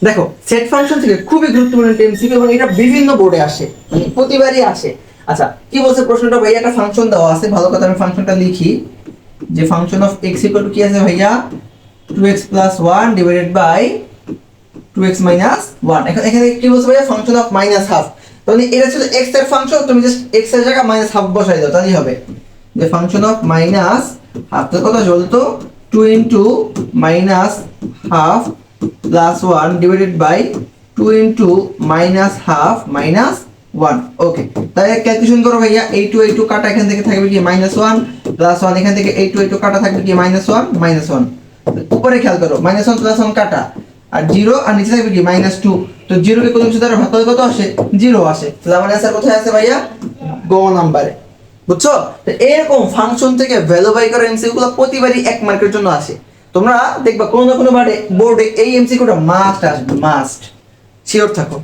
দেখো set function থেকে খুবই গুরুত্বপূর্ণ একটা এমসিকিউ এবং এটা বিভিন্ন বোর্ডে আসে, মানে প্রতিবারই আসে। আচ্ছা কি বলছে প্রশ্নটা ভাইয়া, একটা ফাংশন দেওয়া আছে, ভালো কথা আমি ফাংশনটা লিখি, যে function of x equal to কি আছে ভাইয়া 2x plus 1 divided by 2x minus 1। এখন এখানে কি বলছে ভাইয়া ফাংশন অফ মাইনাস হাফ, তাহলে এটা ছিল x এর ফাংশন, তুমি জাস্ট x এর জায়গায় মাইনাস হাফ বসাই দাও তাহলেই হবে। যে ফাংশন অফ মাইনাস হাফ তো কত বলতো 2 into minus half plus 1 divided by 2 into minus half minus 1। Okay, তাহলে ক্যালকুলেশন করো ভাইয়া, এই টু কাটা, এখান থেকে থাকবে কি মাইনাস 1 প্লাস 1, এখান থেকে এই টু কাটা থাকবে কি মাইনাস 1 মাইনাস 1। উপরে খেয়াল করো মাইনাস 1 প্লাস 1 কাটা, আর 0 আর নিচে থাকবে কি মাইনাস 2। তো 0 কে কোন কিছু দ্বারা ভাগ করলে কত আসে 0 আসে, তাহলে আমার অ্যানসার কোথায় আছে ভাইয়া গ নাম্বারে। বুঝছো? তো এরকম ফাংশন থেকে ভ্যালু বাই করা এমসিকিউ গুলো প্রতিবারই 1 মার্কের জন্য আসে। তোমরা দেখবা কোনো না কোনো বোর্ডে এই এমসিকিউটা মাস্ট আসবে, মাস্ট, শিওর থাকো।